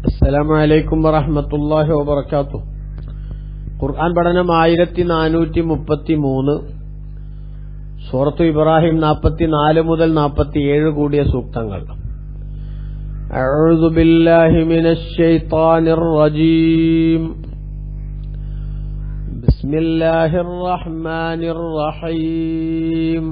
അസ്സലാമു അലൈക്കും വറഹ്മത്തുള്ളാഹി വബറകാതുഹു. ഖുർആൻ പഠനം 1433, സൂറത്തു ഇബ്രാഹിം 44 മുതൽ 47 കൂടിയ സൂക്തങ്ങൾ. അഊദു ബില്ലാഹി മിനശ് ശൈത്വാനിർ റജീം. ബിസ്മില്ലാഹിർ റഹ്മാനിർ റഹീം.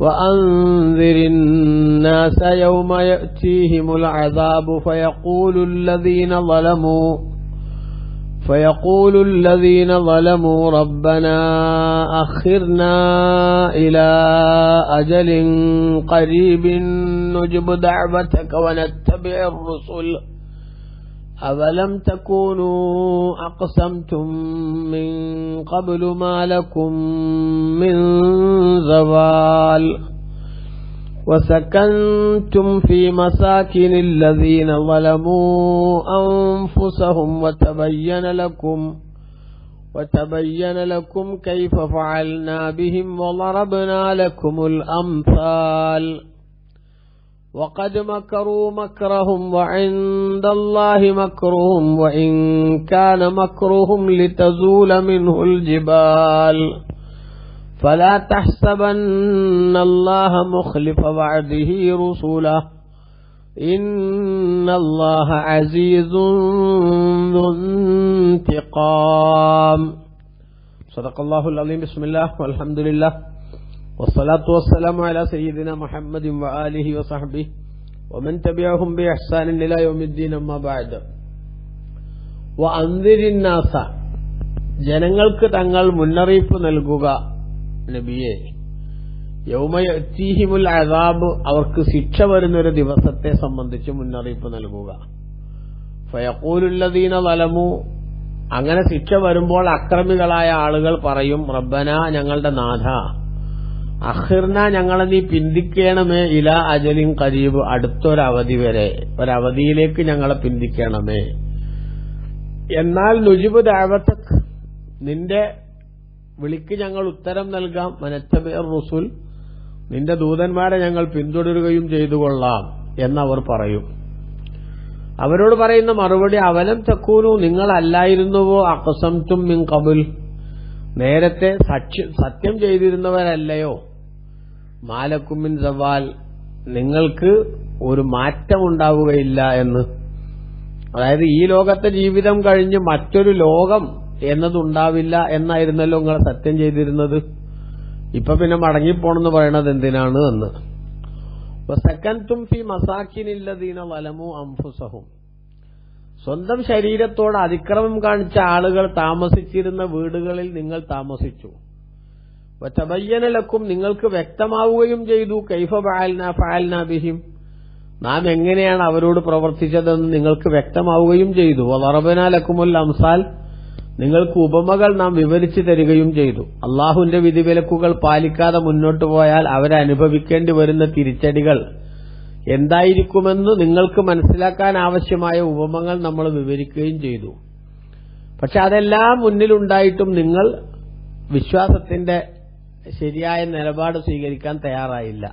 وأنذر الناس يوم يأتيهم العذاب فيقول الذين ظلموا ربنا أخرنا إلى أجل قريب نجب دعوتك ونتبع الرسل أولم تكونوا أقسمتم من قبل ما لكم من زوال وسكنتم في مساكن الذين ظلموا أنفسهم وتبين لكم كيف فعلنا بهم وضربنا لكم الأمثال وقد مكروا مكرهم وعند الله مكرهم وإن كان مكرهم لتزول منه الجبال فلا تحسبن الله مخلف وعده رسله إن الله عزيز ذو انتقام. صدق الله العظيم. بسم الله والحمد لله والصلاة والسلام على سيدنا محمد وآله وصحبه ومن تبعهم بإحسان إلى يوم الدين. أما بعد. وأنذر الناس, ജനങ്ങൾക്ക് തങ്ങൾ മുന്നറിയിപ്പ് നൽകുക നബിയെ. യൗമ യഅ്തീഹിമുൽ അദാബ്, അവർക്ക് ശിക്ഷ വരുന്നൊരു ദിവസത്തെ സംബന്ധിച്ച് മുന്നറിയിപ്പ് നൽകുക. ഫയഖൂലുല്ലദീന ളലമു, അങ്ങനെ ശിക്ഷ വരുമ്പോൾ അക്രമികളായ ആളുകൾ പറയും, റബ്ബന, ഞങ്ങളുടെ നാഥ, അഖിർന, ഞങ്ങളെ നീ പിന്തിക്കണമേ, ഇല അജലിൻ ഖരീബ്, അടുത്തൊരവധി വരെ, ഒരവധിയിലേക്ക് ഞങ്ങളെ പിന്തിക്കണമേ. എന്നാൽ നുജിബു ദഅവതക്, നിന്റെ വിളിക്ക് ഞങ്ങൾ ഉത്തരം നൽകാം. വനത്തബിഉർ റുസുൽ, നിന്റെ ദൂതന്മാരെ ഞങ്ങൾ പിന്തുടരുകയും ചെയ്തുകൊള്ളാം എന്നവർ പറയും. അവരോട് പറയുന്ന മറുപടി, അവലം തക്കൂനു, നിങ്ങളല്ലായിരുന്നുവോ, അഖ്സംതും മിൻ ഖബൽ, നേരത്തെ സത്യം ചെയ്തിരുന്നവരല്ലയോ, മാലക്കും മിൻ സവാൽ, നിങ്ങൾക്ക് ഒരു മാറ്റമുണ്ടാവുകയില്ല എന്ന്. അതായത് ഈ ലോകത്തെ ജീവിതം കഴിഞ്ഞ് മറ്റൊരു ലോകം എന്നതുണ്ടാവില്ല എന്നായിരുന്നല്ലോ നിങ്ങൾ സത്യം ചെയ്തിരുന്നത്. ഇപ്പൊ പിന്നെ മടങ്ങിപ്പോണെന്ന് പറയണത് എന്തിനാണ് എന്ന്. വസക്കൻതും ഫി മസാകിനില്ലദീന ളലമു അൻഫുസഹും, സ്വന്തം ശരീരത്തോട് അതിക്രമം കാണിച്ച ആളുകൾ താമസിച്ചിരുന്ന വീടുകളിൽ നിങ്ങൾ താമസിച്ചു. വതബയ്യന ലക്കും, നിങ്ങൾക്ക് വ്യക്തമാവുകയും ചെയ്തു, കൈഫ ഫഅൽനാ ബിഹിം, നാം എങ്ങനെയാണ് അവരോട് പ്രവർത്തിച്ചതെന്ന് നിങ്ങൾക്ക് വ്യക്തമാവുകയും ചെയ്തു. വളറബനാ ലക്കുമുൽ അംസാൽ, നിങ്ങൾക്ക് ഉപമകൾ നാം വിവരിച്ചു തരികയും ചെയ്തു. അള്ളാഹുവിന്റെ വിധിവിലക്കുകൾ പാലിക്കാതെ മുന്നോട്ടു പോയാൽ അവരനുഭവിക്കേണ്ടി വരുന്ന തിരിച്ചടികൾ എന്തായിരിക്കുമെന്ന് നിങ്ങൾക്ക് മനസ്സിലാക്കാൻ ആവശ്യമായ ഉപമകൾ നമ്മൾ വിവരിക്കുകയും ചെയ്തു. പക്ഷെ അതെല്ലാം മുന്നിലുണ്ടായിട്ടും നിങ്ങൾ വിശ്വാസത്തിന്റെ ശരിയായ നിലപാട് സ്വീകരിക്കാൻ തയ്യാറായില്ല.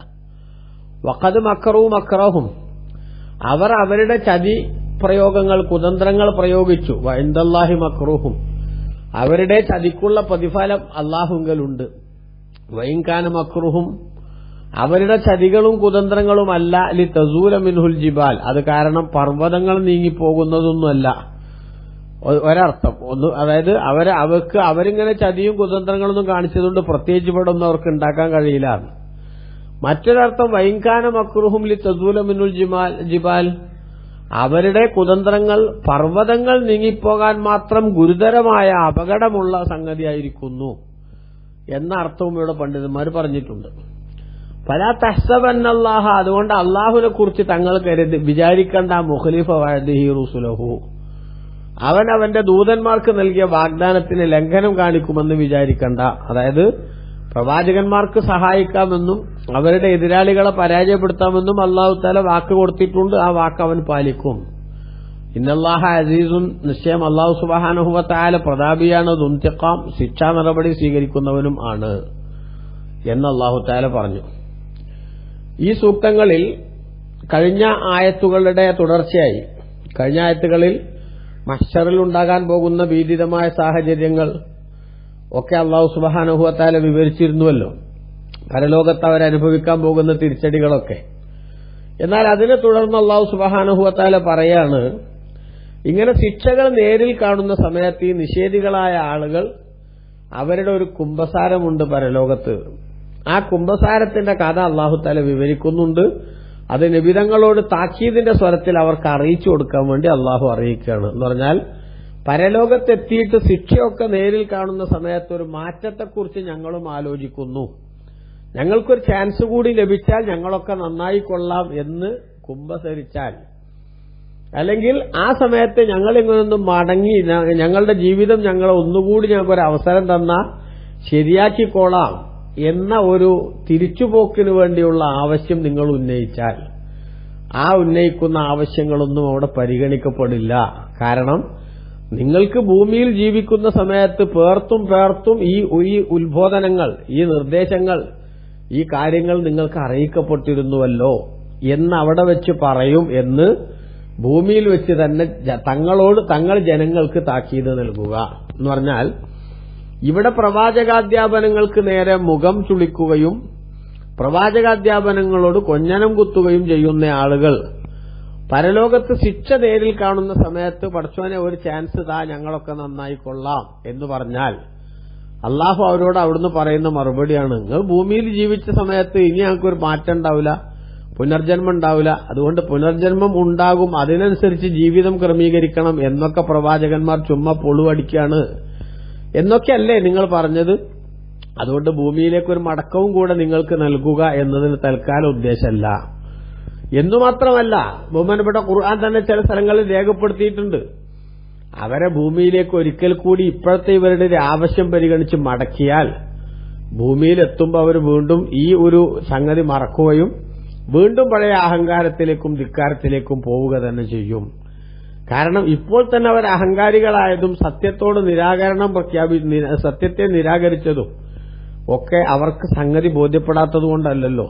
വഖദ് മക്കറൂ മക്റഹും, അവർ അവരുടെ ചതി പ്രയോഗങ്ങൾ, കുതന്ത്രങ്ങൾ പ്രയോഗിച്ചു. വഇൻദല്ലാഹി മക്റുഹും, അവരുടെ ചതിക്കുള്ള പ്രതിഫലം അല്ലാഹുങ്കലുണ്ട്. വഇൻ കാന മക്റുഹും, അവരുടെ ചതികളും കുതന്ത്രങ്ങളുമല്ല ലിതസൂല മിൻഹുൽ ജിബാൽ, അത് കാരണം പർവ്വതങ്ങൾ നീങ്ങിപ്പോകുന്നതൊന്നുമല്ല. ഒരർത്ഥം അതായത് അവരിങ്ങനെ ചതിയും കുതന്ത്രങ്ങളൊന്നും കാണിച്ചതുകൊണ്ട് പ്രത്യേകിച്ച് ഇവിടെ ഒന്നും അവർക്ക് ഉണ്ടാക്കാൻ കഴിയില്ല. മറ്റൊരർത്ഥം വഇൻ കാന മക്റുഹും ലിതസൂല മിൻഹുൽ ജിബാൽ, അവരുടെ കുതന്ത്രങ്ങൾ പർവ്വതങ്ങൾ നീങ്ങിപ്പോകാൻ മാത്രം ഗുരുതരമായ അപകടമുള്ള സംഗതിയായിരിക്കുന്നു എന്ന അർത്ഥവും ഇവിടെ പണ്ഡിതന്മാർ പറഞ്ഞിട്ടുണ്ട്. ഫലാ തഹ്സബന്നല്ലാഹ, അതുകൊണ്ട് അള്ളാഹുവിനെ കുറിച്ച് തങ്ങൾ വിചാരിക്കേണ്ട, മുഖലിഫ വഅദിഹി റുസുലഹു, അവൻ അവന്റെ ദൂതന്മാർക്ക് നൽകിയ വാഗ്ദാനത്തിന് ലംഘനം കാണിക്കുമെന്ന് വിചാരിക്കണ്ട. അതായത് പ്രവാചകന്മാർക്ക് സഹായിക്കാമെന്നും അവരുടെ എതിരാളികളെ പരാജയപ്പെടുത്താമെന്നും അല്ലാഹു തആല വാക്ക് കൊടുത്തിട്ടുണ്ട്. ആ വാക്ക് അവൻ പാലിക്കും. ഇന്നല്ലാഹ അസീസുൻ, നിശ്ചയം അല്ലാഹു സുബ്ഹാനഹു വ തആല പ്രതാപിയാണ്, ദുൻതിഖാം, ശിക്ഷാ നടപടി സ്വീകരിക്കുന്നവനും ആണ് എന്ന് അല്ലാഹു തആല പറഞ്ഞു. ഈ സൂക്തങ്ങളിൽ കഴിഞ്ഞ ആയത്തുകളുടെ തുടർച്ചയായി കഴിഞ്ഞ ആയത്തുകളിൽ മഹ്ശറിൽ ഉണ്ടാകാൻ പോകുന്ന ഭീതിതമായ സാഹചര്യങ്ങൾ ഒക്കെ അല്ലാഹു സുബ്ഹാനഹു വ തആല വിവരിച്ചിരുന്നുവല്ലോ. പരലോകത്ത് അവരനുഭവിക്കാൻ പോകുന്ന തിരിച്ചടികളൊക്കെ. എന്നാൽ അതിനെ തുടർന്ന് അല്ലാഹു സുബ്ഹാനഹു വ തആല പറയാണ്, ഇങ്ങനെ ശിക്ഷകൾ നേരിൽ കാണുന്ന സമയത്ത് ഈ നിഷേധികളായ ആളുകൾ അവരുടെ ഒരു കുമ്പസാരമുണ്ട് പരലോകത്ത്. ആ കുമ്പസാരത്തിന്റെ കഥ അല്ലാഹു തആല വിവരിക്കുന്നുണ്ട്. അത് നബിതങ്ങളോട് താക്കീദിന്റെ സ്വരത്തിൽ അവർക്ക് അറിയിച്ചു കൊടുക്കാൻ വേണ്ടി അല്ലാഹു അറിയിക്കുകയാണ്. എന്ന് പറഞ്ഞാൽ പരലോകത്തെത്തിയിട്ട് ശിക്ഷയൊക്കെ നേരിൽ കാണുന്ന സമയത്ത് ഒരു മാറ്റത്തെക്കുറിച്ച് ഞങ്ങളും ആലോചിക്കുന്നു. ഞങ്ങൾക്കൊരു ചാൻസ് കൂടി ലഭിച്ചാൽ ഞങ്ങളൊക്കെ നന്നായി കൊള്ളാം എന്ന് കുമ്പസരിച്ചാൽ, അല്ലെങ്കിൽ ആ സമയത്ത് ഞങ്ങൾ ഇങ്ങനൊന്നും മടങ്ങി ഞങ്ങളുടെ ജീവിതം ഞങ്ങളെ ഒന്നുകൂടി ഞങ്ങൾക്കൊരു അവസരം തന്നാൽ ശരിയാക്കിക്കോളാം എന്ന ഒരു തിരിച്ചുപോക്കിന് വേണ്ടിയുള്ള ആവശ്യം നിങ്ങൾ ഉന്നയിച്ചാൽ, ആ ഉന്നയിക്കുന്ന ആവശ്യങ്ങളൊന്നും അവിടെ പരിഗണിക്കപ്പെടില്ല. കാരണം നിങ്ങൾക്ക് ഭൂമിയിൽ ജീവിക്കുന്ന സമയത്ത് പേർത്തും ഈ ഉത്ബോധനങ്ങൾ, ഈ നിർദ്ദേശങ്ങൾ, ഈ കാര്യങ്ങൾ നിങ്ങൾക്ക് അറിയിക്കപ്പെട്ടിരുന്നുവല്ലോ എന്ന് അവിടെ വെച്ച് പറയും എന്ന് ഭൂമിയിൽ വെച്ച് തന്നെ തങ്ങൾ ജനങ്ങൾക്ക് താക്കീത് നൽകുക എന്ന് പറഞ്ഞാൽ, ഇവിടെ പ്രവാചകാധ്യാപനങ്ങൾക്ക് നേരെ മുഖം ചുളിക്കുകയും പ്രവാചകാധ്യാപനങ്ങളോട് കൊഞ്ഞനം കുത്തുകയും ചെയ്യുന്ന ആളുകൾ പരലോകത്ത് ശിക്ഷ നേരിൽ കാണുന്ന സമയത്ത് പടച്ചോനെ ഒരു ചാൻസ് താ, ഞങ്ങളൊക്കെ നന്നായി കൊള്ളാം എന്ന് പറഞ്ഞാൽ അള്ളാഹു അവരോട് അവിടുന്ന് പറയുന്ന മറുപടിയാണ്, നിങ്ങൾ ഭൂമിയിൽ ജീവിച്ച സമയത്ത് ഇനി ഞങ്ങൾക്കൊരു മാറ്റം ഉണ്ടാവില്ല, പുനർജന്മം ഉണ്ടാവില്ല, അതുകൊണ്ട് പുനർജന്മം ഉണ്ടാകും, അതിനനുസരിച്ച് ജീവിതം ക്രമീകരിക്കണം എന്നൊക്കെ പ്രവാചകന്മാർ ചുമ്മാ പൊളുവടിക്കാണ് എന്നൊക്കെയല്ലേ നിങ്ങൾ പറഞ്ഞത്. അതുകൊണ്ട് ഭൂമിയിലേക്കൊരു മടക്കവും കൂടെ നിങ്ങൾക്ക് നൽകുക എന്നതിന് തൽക്കാല ഉദ്ദേശമല്ല. എന്നുമാത്രമല്ല, ബഹുമാനപ്പെട്ട ഖുർആൻ തന്നെ ചില സ്ഥലങ്ങളിൽ രേഖപ്പെടുത്തിയിട്ടുണ്ട്, അവരെ ഭൂമിയിലേക്ക് ഒരിക്കൽ കൂടി ഇപ്പോഴത്തെ ഇവരുടെ ഒരു ആവശ്യം പരിഗണിച്ച് മടക്കിയാൽ ഭൂമിയിലെത്തുമ്പോൾ അവർ വീണ്ടും ഈ ഒരു സംഗതി മറക്കുകയും വീണ്ടും പഴയ അഹങ്കാരത്തിലേക്കും ധിക്കാരത്തിലേക്കും പോവുക തന്നെ ചെയ്യും. കാരണം ഇപ്പോൾ തന്നെ അവർ അഹങ്കാരികളായതും സത്യത്തോട് നിരാകരണം സത്യത്തെ നിരാകരിച്ചതും ഒക്കെ അവർക്ക് സംഗതി ബോധ്യപ്പെടാത്തതുകൊണ്ടല്ലോ.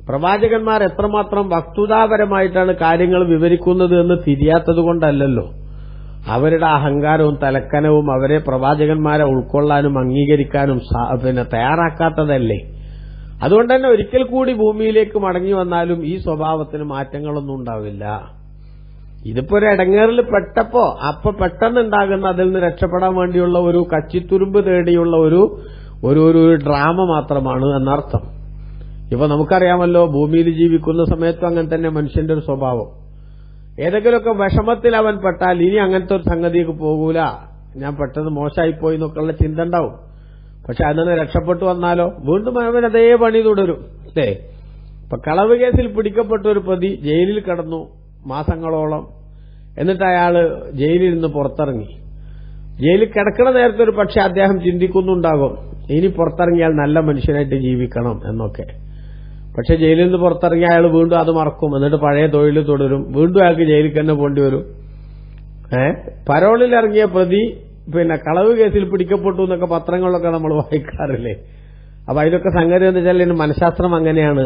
പ്രവാചകന്മാർ എത്രമാത്രം വസ്തുതാപരമായിട്ടാണ് കാര്യങ്ങൾ വിവരിക്കുന്നത് എന്ന് തിരിയാത്തതുകൊണ്ടല്ലോ. അവരുടെ അഹങ്കാരവും തലക്കനവും അവരെ പ്രവാചകന്മാരെ ഉൾക്കൊള്ളാനും അംഗീകരിക്കാനും തയ്യാറാക്കാത്തതല്ലേ. അതുകൊണ്ട് തന്നെ ഒരിക്കൽ കൂടി ഭൂമിയിലേക്ക് മടങ്ങി വന്നാലും ഈ സ്വഭാവത്തിന് മാറ്റങ്ങളൊന്നും ഉണ്ടാവില്ല. ഇതിപ്പോ ഒരു ഇടങ്ങേറിൽ പെട്ടപ്പോ അപ്പൊ പെട്ടെന്നുണ്ടാകുന്ന അതിൽ നിന്ന് രക്ഷപ്പെടാൻ വേണ്ടിയുള്ള ഒരു കച്ചിത്തുരുമ്പ് തേടിയുള്ള ഒരു ഡ്രാമ മാത്രമാണ് എന്നർത്ഥം. ഇപ്പൊ നമുക്കറിയാമല്ലോ, ഭൂമിയിൽ ജീവിക്കുന്ന സമയത്തും അങ്ങനെ തന്നെ മനുഷ്യന്റെ ഒരു സ്വഭാവം. ഏതെങ്കിലുമൊക്കെ വിഷമത്തിൽ അവൻ പെട്ടാൽ ഇനി അങ്ങനത്തെ ഒരു സംഗതിക്ക് പോകൂല, ഞാൻ പെട്ടെന്ന് മോശമായിപ്പോയി എന്നൊക്കെയുള്ള ചിന്ത ഉണ്ടാവും. പക്ഷെ അതിൽ നിന്ന് രക്ഷപ്പെട്ടു വന്നാലോ വീണ്ടും അവൻ അതേ പണി തുടരും. അല്ലേ? ഇപ്പൊ കളവ് കേസിൽ പിടിക്കപ്പെട്ട ഒരു പ്രതി ജയിലിൽ കിടന്നു മാസങ്ങളോളം. എന്നിട്ട് അയാള് ജയിലിൽ നിന്ന് പുറത്തിറങ്ങി. ജയിലിൽ കിടക്കണ നേരത്തെ ഒരു പക്ഷെ അദ്ദേഹം ചിന്തിക്കുന്നുണ്ടാകും, ഇനി പുറത്തിറങ്ങിയാൽ നല്ല മനുഷ്യനായിട്ട് ജീവിക്കണം എന്നൊക്കെ. പക്ഷെ ജയിലിൽ നിന്ന് പുറത്തിറങ്ങിയ അയാൾ വീണ്ടും അത് മറക്കും. എന്നിട്ട് പഴയ തൊഴിൽ തുടരും. വീണ്ടും അയാൾക്ക് ജയിലിൽ തന്നെ പോണ്ടി വരും. പരോളിൽ ഇറങ്ങിയ പ്രതി കളവ് കേസിൽ പിടിക്കപ്പെട്ടു എന്നൊക്കെ പത്രങ്ങളിലൊക്കെ നമ്മൾ വായിക്കാറില്ലേ. അപ്പൊ അതിലൊക്കെ സംഗതി എന്ന് വെച്ചാൽ മനഃശാസ്ത്രം അങ്ങനെയാണ്.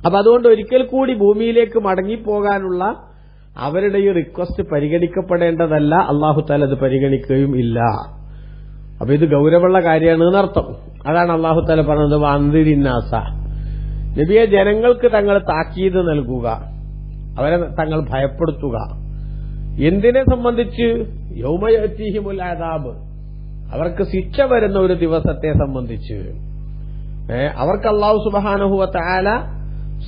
അപ്പൊ അതുകൊണ്ട് ഒരിക്കൽ കൂടി ഭൂമിയിലേക്ക് മടങ്ങിപ്പോകാനുള്ള അവരുടെ ഈ റിക്വസ്റ്റ് പരിഗണിക്കപ്പെടേണ്ടതല്ല. അല്ലാഹു തആല അത് പരിഗണിക്കുകയും ഇല്ല. അപ്പൊ ഇത് ഗൗരവമുള്ള കാര്യമാണ് എന്നർത്ഥം. അതാണ് അല്ലാഹു തആല പറഞ്ഞത്, വഅൻദിരിന്നാസ, നബിയെ ജനങ്ങൾക്ക് തങ്ങൾ താക്കീത് നൽകുക, അവരെ തങ്ങൾ ഭയപ്പെടുത്തുക. എന്തിനെ സംബന്ധിച്ച്? യൗമ യഅതീഹിമുൽ അദാബ്, അവർക്ക് ശിക്ഷ വരുന്ന ഒരു ദിവസത്തെ സംബന്ധിച്ച്. അവർക്ക് അല്ലാഹു സുബ്ഹാനഹു വ തആല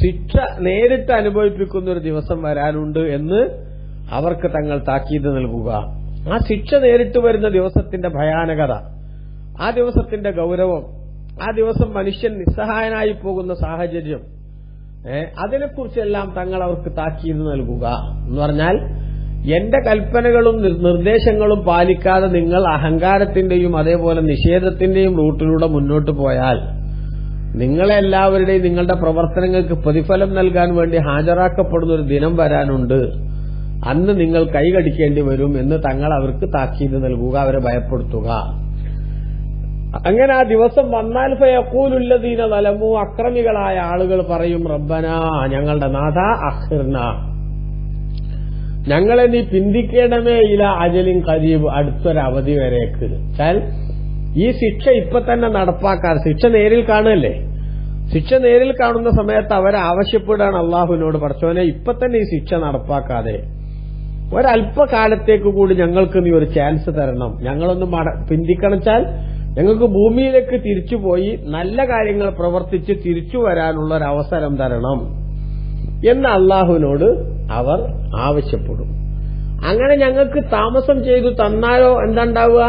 ശിക്ഷ നേരിട്ട് അനുഭവിപ്പിക്കുന്ന ഒരു ദിവസം വരാനുണ്ട് എന്ന് അവർക്ക് തങ്ങൾ താക്കീത് നൽകുക. ആ ശിക്ഷ നേരിട്ട് വരുന്ന ദിവസത്തിന്റെ ഭയാനകത, ആ ദിവസത്തിന്റെ ഗൗരവം, ആ ദിവസം മനുഷ്യൻ നിസ്സഹായനായി പോകുന്ന സാഹചര്യം, അതിനെക്കുറിച്ചെല്ലാം തങ്ങൾ അവർക്ക് താക്കീത് നൽകുക എന്ന് പറഞ്ഞാൽ, എന്റെ കൽപ്പനകളും നിർദ്ദേശങ്ങളും പാലിക്കാതെ നിങ്ങൾ അഹങ്കാരത്തിന്റെയും അതേപോലെ നിഷേധത്തിന്റെയും റൂട്ടിലൂടെ മുന്നോട്ട് പോയാൽ നിങ്ങളെല്ലാവരുടെയും നിങ്ങളുടെ പ്രവർത്തനങ്ങൾക്ക് പ്രതിഫലം നൽകാൻ വേണ്ടി ഹാജരാക്കപ്പെടുന്ന ഒരു ദിനം വരാനുണ്ട്, അന്ന് നിങ്ങൾ കൈകടിക്കേണ്ടി വരും എന്ന് തങ്ങൾ അവർക്ക് താക്കീത് നൽകുക, അവരെ ഭയപ്പെടുത്തുക. അങ്ങനെ ആ ദിവസം വന്നാൽ ഫയഖൂലുല്ലദീന ളലമു, അക്രമികളായ ആളുകൾ പറയും, റബ്ബനാ, ഞങ്ങളുടെ നാഥാ, അഖിർനാ, ഞങ്ങളെ നീ പിന്തിക്കണമേ ഇല അജലിൻ ഖരീബ്, അടുത്തൊരവധി വരേക്ക്. ചാൽ ഈ ശിക്ഷ ഇപ്പൊ തന്നെ നടപ്പാക്കാൻ, ശിക്ഷ നേരിൽ കാണുകയല്ലേ, ശിക്ഷ നേരിൽ കാണുന്ന സമയത്ത് അവരാവശ്യപ്പെടാണ് അള്ളാഹുവിനോട്, പടച്ചോനെ ഇപ്പൊ തന്നെ ഈ ശിക്ഷ നടപ്പാക്കാതെ ഒരല്പകാലത്തേക്ക് കൂടി ഞങ്ങൾക്ക് നീ ഒരു ചാൻസ് തരണം, ഞങ്ങളൊന്ന് പിന്തിക്കണച്ചാൽ ഞങ്ങൾക്ക് ഭൂമിയിലേക്ക് തിരിച്ചുപോയി നല്ല കാര്യങ്ങൾ പ്രവർത്തിച്ച് തിരിച്ചു വരാനുള്ള ഒരു അവസരം തരണം എന്ന് അള്ളാഹുവിനോട് അവർ ആവശ്യപ്പെടും. അങ്ങനെ ഞങ്ങൾക്ക് താമസം ചെയ്തു തന്നാലോ എന്താണ്ടാവുക?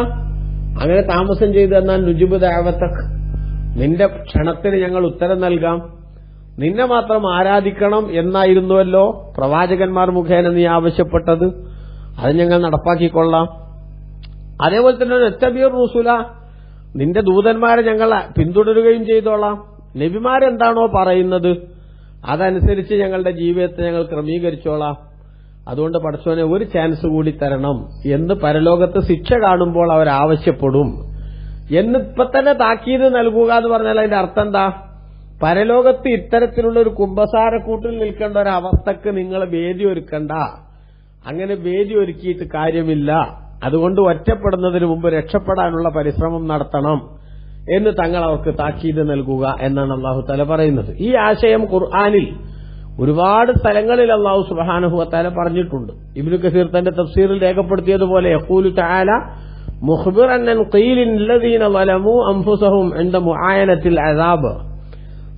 അങ്ങനെ താമസം ചെയ്തു തന്നാൽ നുജുബ് ദഅവതക്, നിന്റെ ക്ഷണത്തിന് ഞങ്ങൾ ഉത്തരം നൽകാം, നിന്നെ മാത്രം ആരാധിക്കണം എന്നായിരുന്നുവല്ലോ പ്രവാചകന്മാർ മുഖേന നീ ആവശ്യപ്പെട്ടത്, അത് ഞങ്ങൾ നടപ്പാക്കിക്കൊള്ളാം. അതേപോലെ തന്നെ നത്തബിയുർ റസൂല, നിന്റെ ദൂതന്മാരെ ഞങ്ങൾ പിന്തുടരുകയും ചെയ്തോളാം. നബിമാരെന്താണോ പറയുന്നത് അതനുസരിച്ച് ഞങ്ങളുടെ ജീവിതത്തെ ഞങ്ങൾ ക്രമീകരിച്ചോളാം. അതുകൊണ്ട് പടച്ചോനെ ഒരു ചാൻസ് കൂടി തരണം എന്ന് പരലോകത്ത് ശിക്ഷ കാണുമ്പോൾ അവരാവശ്യപ്പെടും എന്നിപ്പോ തന്നെ താക്കീത് നൽകുക എന്ന് പറഞ്ഞാൽ അതിന്റെ അർത്ഥം എന്താ? പരലോകത്ത് ഇത്തരത്തിലുള്ള ഒരു കുമ്പസാരക്കൂട്ടിൽ നിൽക്കേണ്ട ഒരു അവസ്ഥക്ക് നിങ്ങൾ വേദി ഒരുക്കണ്ട, അങ്ങനെ വേദി ഒരുക്കിയിട്ട് കാര്യമില്ല. അതുകൊണ്ട് ഒറ്റപ്പെടുന്നതിന് മുമ്പ് രക്ഷപ്പെടാനുള്ള പരിശ്രമം നടത്തണം എന്ന് തങ്ങൾ അവർക്ക് താക്കീത് നൽകുക എന്നാണ് അല്ലാഹു തആല പറയുന്നത്. ഈ ആശയം ഖുർആനിൽ ഒരുപാട് സ്ഥലങ്ങളിൽ അല്ലാഹു സുബ്ഹാനഹു വ തആല പറഞ്ഞിട്ടുണ്ട്. ഇബ്നു കസീർ തന്റെ തഫ്സീറിൽ രേഖപ്പെടുത്തിയതുപോലെ യഖൂലു തആല മുഖ്ബിറൻ അൻ ഖീലിൻ ലദീന ളലമു അൻഫുസഹും ഇൻദ മുആയനത്തിൽ അദാബ്,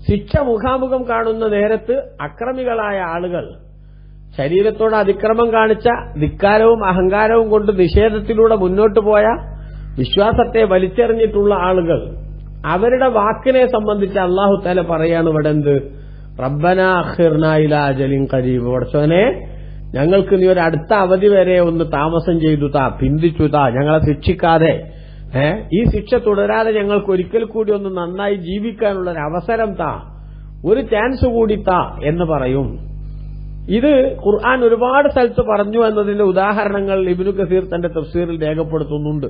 ശിക്ഷ മുഖാമുഖം കാണുന്ന നേരത്ത് അക്രമികളായ ആളുകൾ, ശരീരത്തോട് അതിക്രമം കാണിച്ച, ധിക്കാരവും അഹങ്കാരവും കൊണ്ട് നിഷേധത്തിലൂടെ മുന്നോട്ടു പോയ, വിശ്വാസത്തെ വലിച്ചെറിഞ്ഞിട്ടുള്ള ആളുകൾ, അവരുടെ വാക്കിനെ സംബന്ധിച്ച് അല്ലാഹു തആല പറയാണ് ഇവിടെ എന്ത്? റബ്ബനാ അഖിർനാ ഇലാ അജലിൻ ഖരീബ്, പടച്ചോനെ ഞങ്ങൾക്ക് നീ ഒരു അടുത്ത അവധി വരെ ഒന്ന് താമസം ചെയ്തു താ, പിന്തിച്ചു താ, ഞങ്ങളെ ശിക്ഷിക്കാതെ, ഈ ശിക്ഷ തുടരാതെ ഞങ്ങൾക്ക് ഒരിക്കൽ കൂടി ഒന്ന് നന്നായി ജീവിക്കാനുള്ള ഒരു അവസരം താ, ഒരു ചാൻസ് കൂടി താ എന്ന് പറയും. ഇത് ഖുർആൻ ഒരുപാട് സ്ഥലത്ത് പറഞ്ഞു എന്നതിന്റെ ഉദാഹരണങ്ങൾ ഇബ്നു കസീർ തന്റെ തഫ്സീറിൽ രേഖപ്പെടുത്തുന്നുണ്ട്.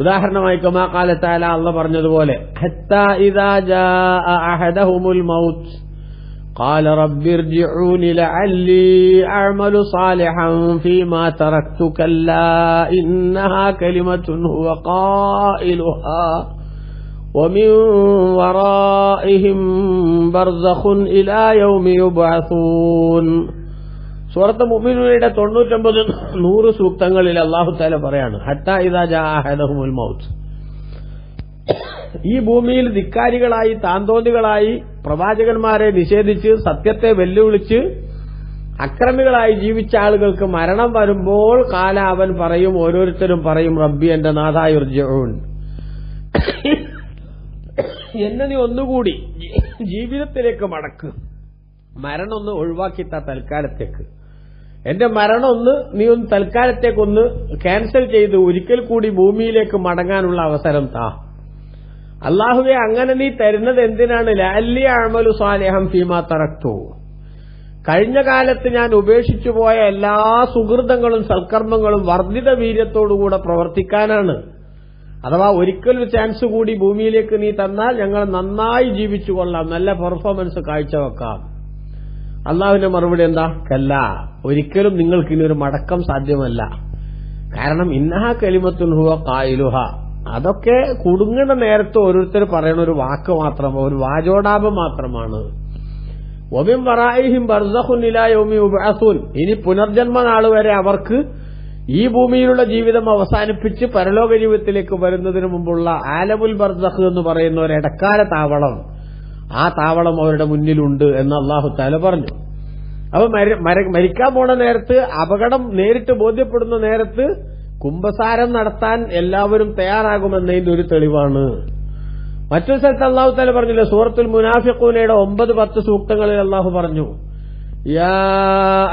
ഉദാഹരണമായി കമാ ഖാല തആല, അല്ലാഹു പറഞ്ഞതുപോലെ ഹത്താ ഇദാ ജാഅ അഹദഹുമുൽ മൗത്ത് ഖാല റബ്ബി ഇർജിഊനി ലഅല്ലി അഅമലു സാലിഹൻ ഫീമാ തറക്തു കല്ലാ ഇന്നഹാ കലിമത്തുൻ ഹുവ ഖായിലുഹാ ومن ورائهم برزخ إلى يوم يبعثون. സൂറത്ത് മുഅ്മിനൂനയുടെ 99-100 സൂക്തങ്ങളിൽ അല്ലാഹു തആല പറയാണ് ഹത്താ ഇദാ ജാഅ അഹദഹുമുൽ മൗത്ത്, ഈ ഭൂമിയിൽ ധിക്കാരികളായി താന്തോന്നികളായി പ്രവാചകന്മാരെ നിഷേധിച്ച് സത്യത്തെ വെല്ലുവിളിച്ച് അക്രമികളായി ജീവിച്ച ആളുകൾക്ക് മരണം വരുമ്പോൾ കാല അവൻ പറയും, ഓരോരുത്തരും പറയും, റബ്ബി എന്റെ നാഥാ ഇർജിഊൻ, എന്നെ നീ ഒന്നുകൂടി ജീവിതത്തിലേക്ക് മടക്ക്, മരണം ഒന്ന് ഒഴിവാക്കിത്താ തൽക്കാലത്തേക്ക്, എന്റെ മരണം ഒന്ന് നീ ഒന്ന് തൽക്കാലത്തേക്കൊന്ന് ക്യാൻസൽ ചെയ്ത് ഒരിക്കൽ കൂടി ഭൂമിയിലേക്ക് മടങ്ങാനുള്ള അവസരം താ. അല്ലാഹുവേ അങ്ങനെ നീ തരുന്നത് എന്തിനാണ്? ലഅല്ലി അഅമലു സാലിഹൻ ഫീമാ തറക്തു, കഴിഞ്ഞ കാലത്ത് ഞാൻ ഉപേക്ഷിച്ചു പോയ എല്ലാ സുഹൃതങ്ങളും സൽക്കർമ്മങ്ങളും വർദ്ധിത വീര്യത്തോടുകൂടെ പ്രവർത്തിക്കാനാണ്. അഥവാ ഒരിക്കലൊരു ചാൻസ് കൂടി ഭൂമിയിലേക്ക് നീ തന്നാൽ ഞങ്ങൾ നന്നായി ജീവിച്ചു കൊള്ളാം, നല്ല പെർഫോമൻസ് കാഴ്ചവെക്കാം. അള്ളാഹുവിന്റെ മറുപടി എന്താ? കല്ല, ഒരിക്കലും നിങ്ങൾക്ക് ഇനി ഒരു മടക്കം സാധ്യമല്ല. കാരണം ഇന്നഹാ കലിമത്തുൻ ഹുവ ഖായിലുഹ, അതൊക്കെ കുടുങ്ങുന്ന നേരത്ത് ഓരോരുത്തർ പറയുന്ന ഒരു വാക്ക് മാത്രം, ഒരു വാചോടാപം മാത്രമാണ്. വമിൻ വറാഇഹിം ബർസഖുൻ ഇലാ യൗമി യുബ്അസൂൻ, ഇനി പുനർജന്മ നാൾ വരെ അവർക്ക് ഈ ഭൂമിയിലുള്ള ജീവിതം അവസാനിപ്പിച്ച് പരലോക ജീവിതത്തിലേക്ക് വരുന്നതിന് മുമ്പുള്ള ആലമുൽ ബർസഖ് എന്ന് പറയുന്ന ഒരു ഇടക്കാല താവളം, ആ താവളം അവരുടെ മുന്നിലുണ്ട് എന്ന് അല്ലാഹു തആല പറഞ്ഞു. അപ്പൊ മരിക്കാൻ പോണ നേരത്ത്, അപകടം നേരിട്ട് ബോധ്യപ്പെടുന്ന നേരത്ത് കുംഭസാരം നടത്താൻ എല്ലാവരും തയ്യാറാകുമെന്നതിന്റെ ഒരു തെളിവാണ്. മറ്റൊരു സ്ഥലത്ത് അല്ലാഹു തആല പറഞ്ഞില്ലേ, സൂറത്തുൽ മുനാഫിഖൂനയുടെ 9-10 സൂക്തങ്ങളിൽ അല്ലാഹു പറഞ്ഞു, യാ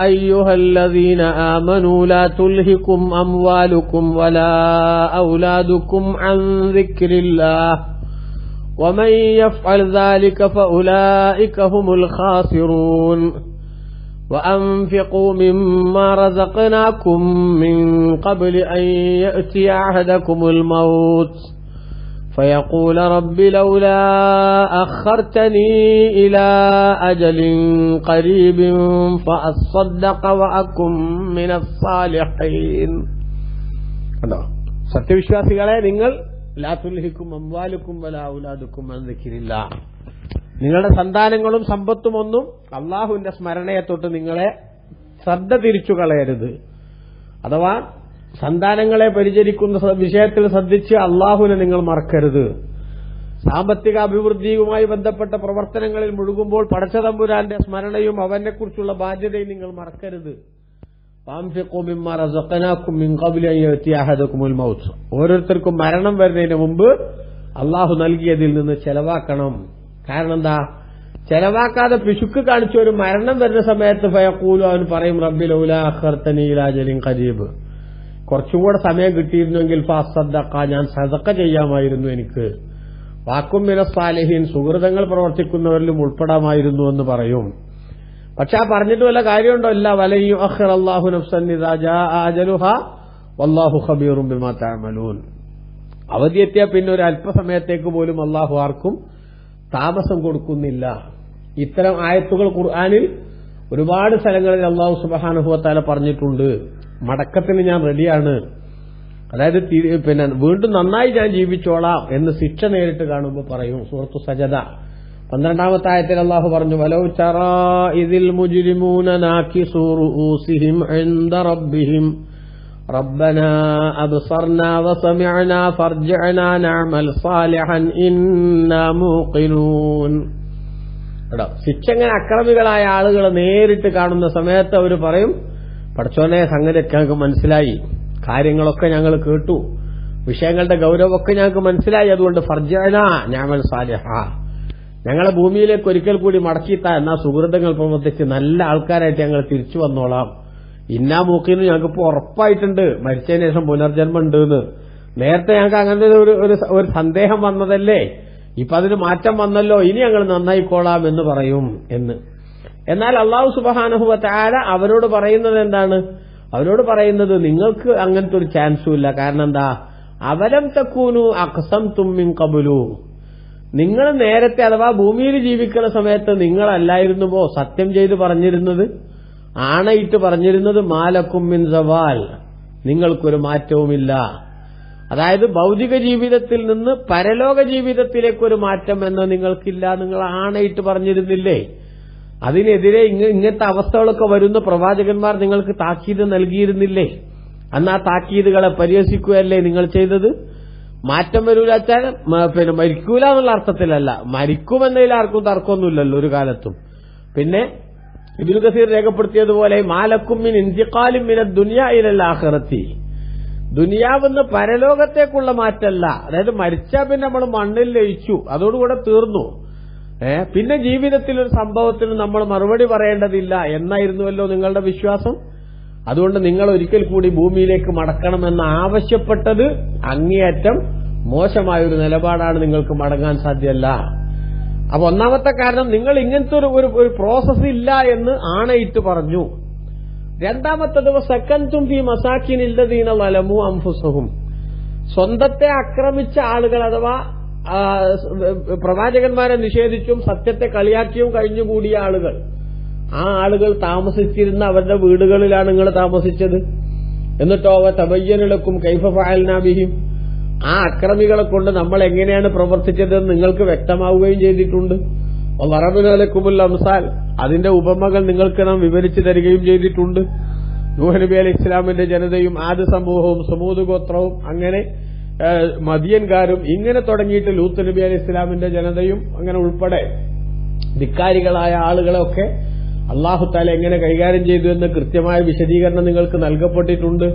അയ്യുഹല്ലദീന ആമനൂ ലാ തുൽഹികും അംവാലുകും വലാ ഔലാദുകും അൻ ദിക്രില്ലാഹ് വമൻ യഫ്അൽ ദാലിക ഫഉലൈക ഹുമുൽ ഖാസിറൂൻ وأنفقوا مما رزقناكم من قبل أن يأتي أحدكم الموت فيقول رب لولا أخرتني إلى أجل قريب فأصدق وأكن من الصالحين. സത്യവിശ്വാസികളെ, നിങ്ങൾ ലാ തുൽഹിക്കും അംവാലുക്കും വലാ ഔലാദുക്കും അൻ ദിക്രില്ലാഹ്, നിങ്ങളുടെ സന്താനങ്ങളും സമ്പത്തും ഒന്നും അള്ളാഹുവിന്റെ സ്മരണയെ തൊട്ട് നിങ്ങളെ ശ്രദ്ധ തിരിച്ചു കളയരുത്. അഥവാ സന്താനങ്ങളെ പരിചരിക്കുന്ന വിഷയത്തിൽ ശ്രദ്ധിച്ച് അള്ളാഹുവിനെ നിങ്ങൾ മറക്കരുത്. സാമ്പത്തിക അഭിവൃദ്ധിയുമായി ബന്ധപ്പെട്ട പ്രവർത്തനങ്ങളിൽ മുഴുകുമ്പോൾ പടച്ചതമ്പുരാന്റെ സ്മരണയും അവനെക്കുറിച്ചുള്ള ബാധ്യതയും നിങ്ങൾ മറക്കരുത്. ഓരോരുത്തർക്കും മരണം വരുന്നതിന് മുമ്പ് അള്ളാഹു നൽകിയതിൽ നിന്ന് ചെലവാക്കണം. കാരണം എന്താ? ചെലവാക്കാതെ പിശുക്ക് കാണിച്ച ഒരു മരണം വരുന്ന സമയത്ത് ഫയഖൂലു, അവൻ പറയും റബ്ബി ലൗലാ അഖർതനി ഇലാ അജലിൻ ഖരീബ്, കുറച്ചും കൂടെ സമയം കിട്ടിയിരുന്നെങ്കിൽ ഫഅസ്സദ്ദഖ, ഞാൻ സദഖ ചെയ്യാമായിരുന്നു, എനിക്ക് വാക്കും മിനസ് സാലിഹീൻ, സുഹൃതങ്ങൾ പ്രവർത്തിക്കുന്നവരിലും ഉൾപ്പെടാമായിരുന്നു എന്ന് പറയും. പക്ഷെ ആ പറഞ്ഞിട്ട് വല്ല കാര്യമുണ്ടോ? ഇല്ല. വലൻ യുഅഖിറല്ലാഹു നഫ്സൻ ഇദാ ജാഅ അജലുഹാ വല്ലാഹു ഖബീറും ബിമാ തഅമലൂൻ. അവധിയെത്തിയ പിന്നെ ഒരു അല്പസമയത്തേക്ക് പോലും അള്ളാഹു ആർക്കും താമസം കൊടുക്കുന്നില്ല. ഇത്തരം ആയത്തുകൾ ഖുർആനിൽ ഒരുപാട് സ്ഥലങ്ങളിൽ അള്ളാഹു സുബ്ഹാനഹു വ തആല പറഞ്ഞിട്ടുണ്ട്. മടക്കത്തിന് ഞാൻ റെഡിയാണ്, അതായത് പിന്നെ വീണ്ടും നന്നായി ഞാൻ ജീവിച്ചോളാം എന്ന് ശിക്ഷ നേരിട്ട് കാണുമ്പോൾ പറയും. സൂറത്തു സജദ 12-ാമത്തെ ആയത്തിൽ അള്ളാഹു പറഞ്ഞു, വലൗ തറാ ഇദിൽ മുജ്രിമൂന നാകിസൂ റൂസിഹിം ഇൻദ റബ്ബിഹിം റബ്ബനാ അബ്സർനാ വസമിഅനാ ഫർജിഅനാ നഅമൽ സാലിഹൻ ഇന്നാ മൂഖിനൂൻ. ശിക്ഷ ഇങ്ങനെ അക്രമികളായ ആളുകൾ നേരിട്ട് കാണുന്ന സമയത്ത് അവർ പറയും, പടച്ചോനെ, സംഗതിയൊക്കെ ഞങ്ങൾക്ക് മനസ്സിലായി, കാര്യങ്ങളൊക്കെ ഞങ്ങൾ കേട്ടു, വിഷയങ്ങളുടെ ഗൗരവമൊക്കെ ഞങ്ങൾക്ക് മനസ്സിലായി, അതുകൊണ്ട് ഫർജിഅനാ നഅമൽ സാലിഹ, ഞങ്ങളെ ഭൂമിയിലേക്ക് ഒരിക്കൽ കൂടി മടക്കിത്താ, എന്നാ സുഹൃത്തുക്കൾ പ്രവർത്തിച്ച് നല്ല ആൾക്കാരായിട്ട് ഞങ്ങൾ തിരിച്ചു വന്നോളാം. ഇന്നാ മൂക്കിന്ന് ഞങ്ങൾക്കിപ്പോ ഉറപ്പായിട്ടുണ്ട് മരിച്ചതിന് ശേഷം പുനർജന്മം ഉണ്ട് എന്ന്. നേരത്തെ ഞങ്ങൾക്ക് അങ്ങനത്തെ ഒരു സന്ദേഹം വന്നതല്ലേ, ഇപ്പൊ അതിന് മാറ്റം വന്നല്ലോ, ഇനി ഞങ്ങൾ നന്നായിക്കോളാം എന്ന് പറയും എന്ന്. എന്നാൽ അല്ലാഹു സുബ്ഹാനഹു വ തആല അവരോട് പറയുന്നത് എന്താണ്? അവരോട് പറയുന്നത്, നിങ്ങൾക്ക് അങ്ങനത്തെ ഒരു ചാൻസും ഇല്ല. കാരണം എന്താ? അവലം തകൂനു അഖ്സംതും മിൻ ഖബ്ലു, നിങ്ങൾ നേരത്തെ അഥവാ ഭൂമിയിൽ ജീവിക്കുന്ന സമയത്ത് നിങ്ങളല്ലായിരുന്നുവോ സത്യം ചെയ്ത് പറഞ്ഞിരുന്നത്, ആണയിട്ട് പറഞ്ഞിരുന്നത്, മാലക്കും മിൻ സവാൽ, നിങ്ങൾക്കൊരു മാറ്റവുമില്ല. അതായത് ഭൗതിക ജീവിതത്തിൽ നിന്ന് പരലോക ജീവിതത്തിലേക്കൊരു മാറ്റം എന്ന് നിങ്ങൾക്കില്ല, നിങ്ങൾ ആണയിട്ട് പറഞ്ഞിരുന്നില്ലേ? അതിനെതിരെ ഇങ്ങനത്തെ അവസ്ഥകളൊക്കെ വരുന്ന പ്രവാചകന്മാർ നിങ്ങൾക്ക് താക്കീത് നൽകിയിരുന്നില്ലേ? അന്ന് ആ താക്കീതുകളെ പരിഹസിക്കുകയല്ലേ നിങ്ങൾ ചെയ്തത്? മാറ്റം വരൂല വെച്ചാൽ പിന്നെ മരിക്കൂല എന്നുള്ള അർത്ഥത്തിലല്ല, മരിക്കുമെന്നതിൽ ആർക്കും തർക്കമൊന്നുമില്ലല്ലോ ഒരു കാലത്തും. പിന്നെ ഇബ്നു കസീർ രേഖപ്പെടുത്തിയതുപോലെ മാലക്കും മിൻ ഇന്തിഖാലിൻ മിനദ് ദുനിയ ഇലൽ ആഖിറത്തി, ദുനിയാവെന്ന് പരലോകത്തേക്കുള്ള മാറ്റമല്ല. അതായത് മരിച്ചാൽ പിന്നെ നമ്മൾ മണ്ണിൽ ലയിച്ചു, അതോടുകൂടെ തീർന്നു. പിന്നെ ജീവിതത്തിൽ ഒരു സംഭവത്തിന് നമ്മൾ മറുപടി പറയേണ്ടതില്ല എന്നായിരുന്നുവല്ലോ നിങ്ങളുടെ വിശ്വാസം. അതുകൊണ്ട് നിങ്ങൾ ഒരിക്കൽ കൂടി ഭൂമിയിലേക്ക് മടക്കണമെന്ന് ആവശ്യപ്പെട്ടത് അങ്ങേയറ്റം മോശമായൊരു നിലപാടാണ്, നിങ്ങൾക്ക് മടങ്ങാൻ സാധ്യമല്ല. അപ്പൊ ഒന്നാമത്തെ കാരണം, നിങ്ങൾ ഇങ്ങനത്തെ ഒരു പ്രോസസ് ഇല്ല എന്ന് ആണയിട്ട് പറഞ്ഞു. രണ്ടാമത്തത് സക്കൻതും ഫീ മസാകിനില്ലദീന വലമു അൻഫുസഹും, സ്വന്തത്തെ ആക്രമിച്ച ആളുകൾ അഥവാ പ്രവാചകന്മാരെ നിഷേധിച്ചും സത്യത്തെ കളിയാക്കിയും കഴിഞ്ഞുകൂടിയ ആളുകൾ, ആ ആളുകൾ താമസിച്ചിരുന്ന അവരുടെ വീടുകളിലാണ് നിങ്ങൾ താമസിച്ചത്. എന്നിട്ടോ തബയ്യനലക്കും കൈഫ ഫഅൽനാ ബിഹിം, ആ അക്രമികളെ കൊണ്ട് നമ്മൾ എങ്ങനെയാണ് പ്രവർത്തിച്ചതെന്ന് നിങ്ങൾക്ക് വ്യക്തമാവുകയും ചെയ്തിട്ടുണ്ട്. വറബിനലക്കുമുൽ അംസാൽ, അതിന്റെ ഉപമകൾ നിങ്ങൾക്ക് നാം വിവരിച്ചു തരികയും ചെയ്തിട്ടുണ്ട്. നൂഹ് നബി അലൈഹി ഇസ്ലാമിന്റെ ജനതയും ആദ് സമൂഹവും സമൂദ് ഗോത്രവും അങ്ങനെ മദിയൻകാരും ഇങ്ങനെ തുടങ്ങിയിട്ട് ലൂത്ത് നബി അലൈഹി ഇസ്ലാമിന്റെ ജനതയും അങ്ങനെ ഉൾപ്പെടെ ധിക്കാരികളായ ആളുകളെയൊക്കെ അല്ലാഹു തആല എങ്ങനെ കൈകാര്യം ചെയ്തു എന്ന് കൃത്യമായ വിശദീകരണം നിങ്ങൾക്ക് നൽകപ്പെട്ടിട്ടുണ്ട്.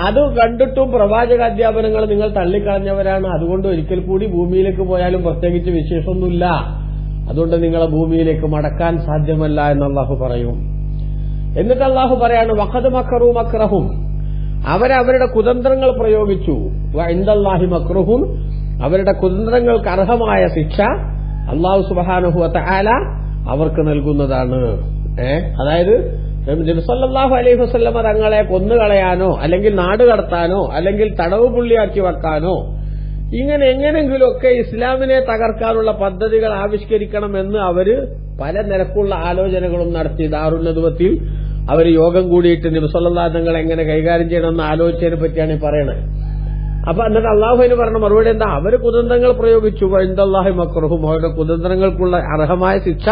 അത് കണ്ടിട്ടും പ്രവാചക അധ്യാപനങ്ങൾ നിങ്ങൾ തള്ളിക്കളഞ്ഞവരാണ്. അതുകൊണ്ട് ഒരിക്കൽ കൂടി ഭൂമിയിലേക്ക് പോയാലും പ്രത്യേകിച്ച് വിശേഷമൊന്നുമില്ല, അതുകൊണ്ട് നിങ്ങളെ ഭൂമിയിലേക്ക് മടക്കാൻ സാധ്യമല്ല എന്ന് അല്ലാഹു പറയും. എന്നിട്ട് അല്ലാഹു പറയാണ്, വഖദ് മക്കറൂ മക്റഹും, അവരവരുടെ കുതന്ത്രങ്ങൾ പ്രയോഗിച്ചു. വഇൻദല്ലാഹി മക്റുഹും, അവരുടെ കുതന്ത്രങ്ങൾക്ക് അർഹമായ ശിക്ഷ അല്ലാഹു സുബ്ഹാനഹു വ തആല അവർക്ക് നൽകുന്നതാണ്. അതായത് നബി സല്ലല്ലാഹു അലൈഹി വസല്ലമ തങ്ങളെ കൊന്നുകളയാനോ അല്ലെങ്കിൽ നാട് കടത്താനോ അല്ലെങ്കിൽ തടവ് പുള്ളിയാക്കി വെക്കാനോ ഇങ്ങനെ എങ്ങനെങ്കിലുമൊക്കെ ഇസ്ലാമിനെ തകർക്കാനുള്ള പദ്ധതികൾ ആവിഷ്കരിക്കണമെന്ന് അവര് പല നിരക്കുള്ള ആലോചനകളും നടത്തി. ദാറുന്നദുവത്തിൽ അവർ യോഗം കൂടിയിട്ട് നബി സല്ലല്ലാഹു അലൈഹി വസല്ലം എങ്ങനെ കൈകാര്യം ചെയ്യണമെന്ന് ആലോചിച്ചതിനെ പറ്റിയാണ് ഈ പറയുന്നത്. അപ്പൊ എന്നിട്ട് അള്ളാഹുവിന് പറഞ്ഞ മറുപടി എന്താ? അവര് കുതന്ത്രങ്ങൾ പ്രയോഗിച്ചു. ഇൻദല്ലാഹി മക്റുഹും, അവരുടെ കുതന്ത്രങ്ങൾക്കുള്ള അർഹമായ ശിക്ഷ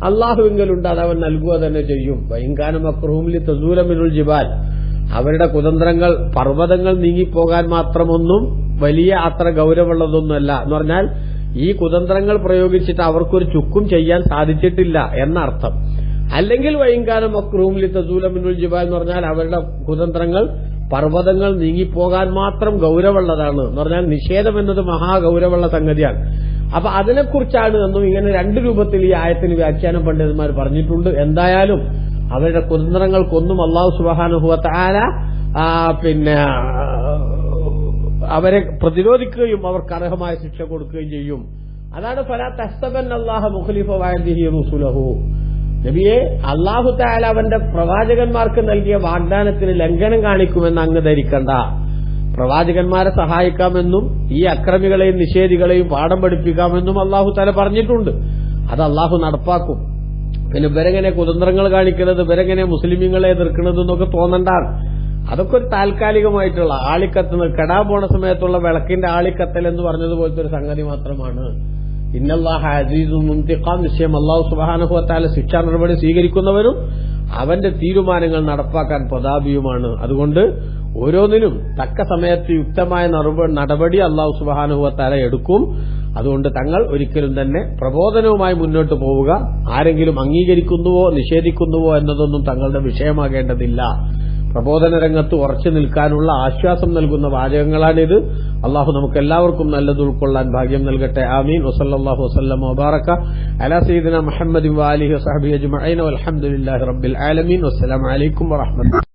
അള്ളാഹുവിങ്കലുണ്ട്, അത് അവൻ നൽകുക തന്നെ ചെയ്യും. വൈൻകാന മക്റുഹും ലിതസൂല മിനുൽ ജിബാൽ, അവരുടെ കുതന്ത്രങ്ങൾ പർവ്വതങ്ങൾ നീങ്ങിപ്പോകാൻ മാത്രമൊന്നും വലിയ അത്ര ഗൌരവമുള്ളതൊന്നുമല്ല എന്ന് പറഞ്ഞാൽ ഈ കുതന്ത്രങ്ങൾ പ്രയോഗിച്ചിട്ട് അവർക്കൊരു ചുക്കും ചെയ്യാൻ സാധിച്ചിട്ടില്ല എന്നർത്ഥം. അല്ലെങ്കിൽ വൈൻകാന മക്റുഹും ലിതസൂല മിനുൽ ജിബാൽ എന്ന് പറഞ്ഞാൽ അവരുടെ കുതന്ത്രങ്ങൾ പർവ്വതങ്ങൾ നീങ്ങിപ്പോകാൻ മാത്രം ഗൌരവമുള്ളതാണ് എന്ന് പറഞ്ഞാൽ നിഷേധം എന്നത് മഹാഗൌരവമുള്ള സംഗതിയാണ്. അപ്പൊ അതിനെക്കുറിച്ചാണ് എന്നും ഇങ്ങനെ രണ്ട് രൂപത്തിൽ ഈ ആയത്തിന് വ്യാഖ്യാനം പണ്ഡിതന്മാർ പറഞ്ഞിട്ടുണ്ട്. എന്തായാലും അവരുടെ കുതന്ത്രങ്ങൾക്കൊന്നും അല്ലാഹു സുബ്ഹാനഹു വ തആല അവരെ പ്രതിരോധിക്കുകയും അവർക്ക് അർഹമായ ശിക്ഷ കൊടുക്കുകയും ചെയ്യും. അതാണ് ഫലാ തഹ്സബന്നല്ലാഹ മുഖ്ലിഫ വഅദിഹി റസൂലഹു. നബിയെ, അല്ലാഹു തആല അവന്റെ പ്രവാചകന്മാർക്ക് നൽകിയ വാഗ്ദാനത്തിന് ലംഘനം കാണിക്കുമെന്ന് അങ്ങ് ധരിക്കണ്ട. പ്രവാചകന്മാരെ സഹായിക്കാമെന്നും ഈ അക്രമികളെയും നിഷേധികളെയും പാഠം പഠിപ്പിക്കാമെന്നും അല്ലാഹു തആല പറഞ്ഞിട്ടുണ്ട്. അത് അല്ലാഹു നടപ്പാക്കും. പിന്നെ ഇവരെങ്ങനെ കുതന്ത്രങ്ങൾ കാണിക്കുന്നത്, ഇവരെങ്ങനെ മുസ്ലിമീങ്ങളെ എതിർക്കുന്നത് എന്നൊക്കെ തോന്നണ്ടാണ്. അതൊക്കെ ഒരു താൽക്കാലികമായിട്ടുള്ള ആളിക്കത്തുന്നത്, കെടാൻ പോണ സമയത്തുള്ള വിളക്കിന്റെ ആളിക്കത്തൽ എന്ന് പറഞ്ഞതുപോലത്തെ ഒരു സംഗതി മാത്രമാണ്. ഇന്നല്ലാഹ അസീസുൻ മുൻതിഖാം, നിശ്ചയം അല്ലാഹു സുബ്ഹാനഹു വ തആല ശിക്ഷാ നടപടി സ്വീകരിക്കുന്നവരും അവന്റെ തീരുമാനങ്ങൾ നടപ്പാക്കാൻ പ്രതാപിയുമാണ്. അതുകൊണ്ട് ഓരോന്നിനും തക്ക സമയത്ത് യുക്തമായ നടപടി അല്ലാഹു സുബ്ഹാനഹു വ തആല എടുക്കും. അതുകൊണ്ട് തങ്ങൾ ഒരിക്കലും തന്നെ പ്രബോധനവുമായി മുന്നോട്ട് പോവുക, ആരെങ്കിലും അംഗീകരിക്കുന്നുവോ നിഷേധിക്കുന്നുവോ എന്നതൊന്നും തങ്ങളുടെ വിഷയമാകേണ്ടതില്ല. പ്രബോധന രംഗത്ത് ഉറച്ചു നിൽക്കാനുള്ള ആശ്വാസം നൽകുന്ന വാചകങ്ങളാണിത്. അള്ളാഹു നമുക്ക് എല്ലാവർക്കും നല്ലത് ഉൾക്കൊള്ളാൻ ഭാഗ്യം നൽകട്ടെ. ആമീൻ. വസല്ലല്ലാഹു വസല്ലമ വബാറക അലാ സയ്യിദിന മുഹമ്മദിൻ വആലിഹി വസഹ്ബിഹി അജ്മഈൻ വൽഹംദുലില്ലാഹി റബ്ബിൽ ആലമീൻ. വസ്സലാമു അലൈക്കും വറഹ്മത്തുള്ളാഹി.